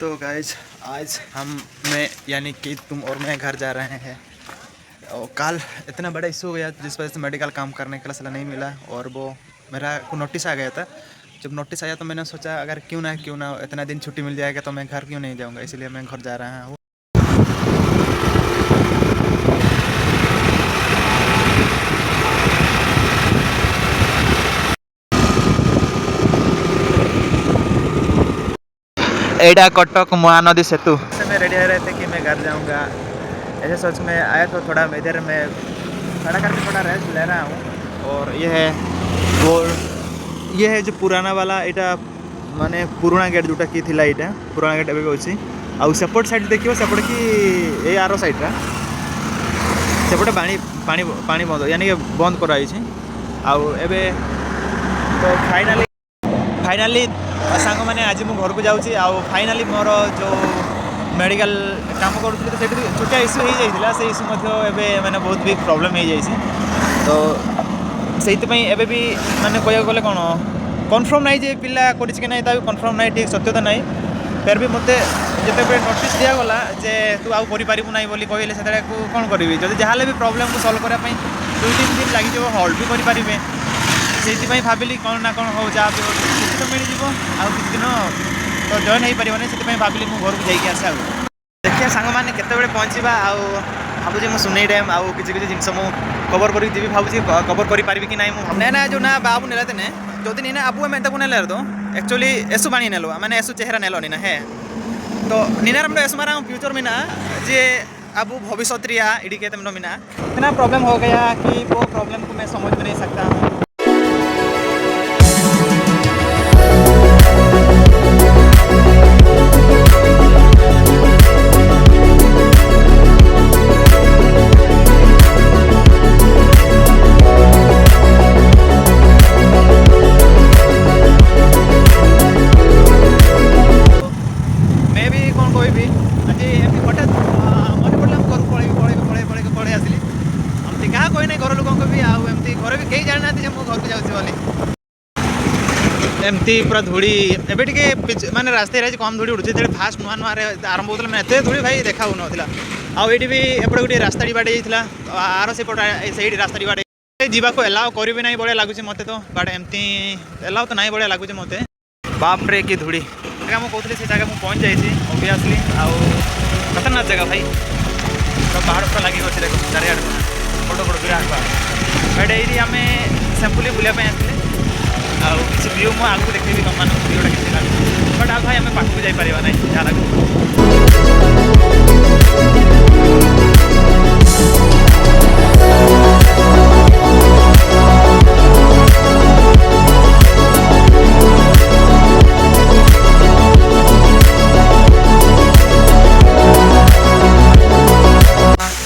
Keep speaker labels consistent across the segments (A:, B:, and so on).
A: तो गाइज आज हम मैं यानी कि तुम और मैं घर जा रहे हैं। और कल इतना बड़ा इशू हो गया जिस वजह से मेडिकल काम करने का सलाह नहीं मिला और वो मेरा को नोटिस आ गया था। जब नोटिस आया तो मैंने सोचा अगर क्यों ना इतना दिन छुट्टी मिल जाएगा तो मैं घर क्यों नहीं जाऊंगा, इसलिए मैं घर जा रहा हूँ। एडा कटक महानदी सेतु से मैं रेडी हो रहे थे कि मैं घर जाऊंगा। ऐसे सोच में आया तो थोड़ा इधर में खड़ा करके थोड़ा रेस्ट ले रहा हूँ। और ये है जो पुराना वाला इटा माने पुराना गेट जोटा की थिला इटा पुराना गेट एबे अछि। आउ सेपट साइड देखियो सेपट की ए आरो साइड रा सेपटे पानी पानी पानी बंद यानी कि बंद कराई छी। आउ एबे तो फाइनाली सांग मैंने आज मु घर को जाऊँगी। आउ फाइनाली मोर जो मेडिकल काम करूँ तो से छोटा इश्यू हो जाता से इश्यू मैंने बहुत बिग प्रॉब्लम हो जाए। तो से भी मैंने कह गले कौन कन्फर्म नहीं जे पिला कर कन्फर्म नहीं ठीक सत्यता नहीं। फिर भी मत जिते नोटिस दिगला जे तू आउ करूँ ना बोली कहले से कौन करी जब जहाँ भी प्रॉब्लम को सल्व करने 2-3 दिन लगे हल्ड भी करें से भाविली कौन ना कौन हो जहाँ भी हो तो मिल जाव आउ कि दिन तो जॉइन हो पारे से भाविली मु घर को जाइए आसे देखिए सांग मैंने केत पहुँचा आउ भावुँ मुझे सुनै डैम आउ किसी जिन कवर कर भावुँ कवर करी कि ना ना जो ना बाबू नेलाते ने जो दिन ना आबू मैं नेल तो एक्चुअली एसु बाणी नेलो मैंने एसु चेहरा नेलो ना है तो निना एसु मारा फ्यूचर में ना जे अब भविष्य रिया इडी के मीना इतना प्रॉब्लम हो गया कि वो प्रॉब्लम को मैं समझ में नहीं सकता हूँ। एमती पूरा धूड़ी एबे टिके माने रास्ते कम धूड़ी उड़ुचे फास्ट नुआ नुआ आरंभ होता मैंने एत धूड़ी भाई देखा ना आउ ये भी एपटे गोटे रास्ता बाटे जाता आर से रास्ता बाटे जावाक एलाउ करी ना बढ़िया लगुच मत तो बट एमती एलाउ तो ना बढ़िया लगुच मत बाप रे कि धूड़ी जगह मुझे कहते से जगह मुझे पहुँच जाइए ऑब्वियसली आउ खतरनाक जगह भाई तो पहाड़ पूरा लगे अच्छे देखो चारिआड़ बड़ बड़ विराट पहाड़ बट ये आम सिंपली बुलाप आसते आउ किसी व्यू मुझे आगे देखी तुम मानक भिडियोटा किसी लगे बट आ भाई आम पाखक जापर ना जहाँ लगे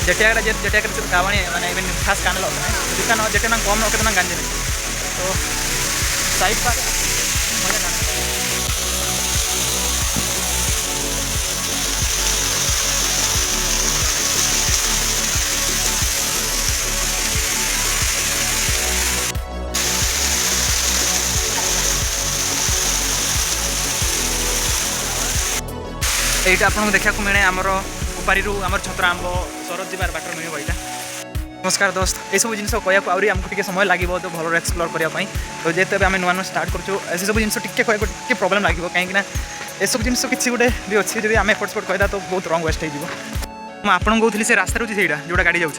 A: जेटिया गावणी मैंने इवन खास कान दुकान जेटे कम ना गांजे तो साइड पर यहाँ आपको देखा मिले आमर उपारी आम छत्र आंब सरज जबार बाटर मिल यहाँ। नमस्कार दोस्त ये सब जिन कहूँ आमको टी समय लगे तो भल एक्सप्लोर करने तो जेहेतु आम नुआ स्टार्ट करें सब जिन टी प्रॉब्लम लगे कहीं ये सब जिन किसी गोटे भी अच्छी जब आम एपट सेपट कहता तो बहुत रंग वेस्ट हो आपन कहूँ से रास्ता रोचे से जोटा गाड़ी जाऊे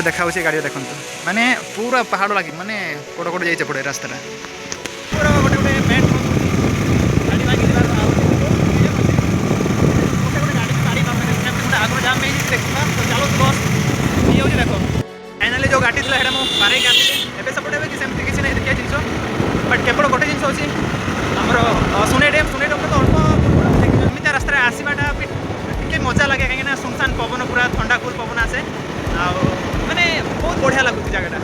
A: देखा गाड़ी देखो माने पूरा पहाड़ लगे माने कोट कोट जाइए पड़े रास्ता पूरा गोटे गोटे मेन देखो फाइनाली जो गाड़ी थी पारे आसली सपोर्ट किसी नहीं देखिए जिन बट केवल गोटे जिन अच्छी आम सुनै डैम तो अल्प एमती रास्ता आसवाटा टे मजा लगे कहीं सुनसान पवन पूरा ठंडा कूल पवन आसे माने बहुत बढ़िया लगुच जगह।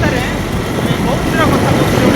B: ରାସ୍ତାରେ ବହୁତ ଦିନ କଥା କହୁଥିଲେ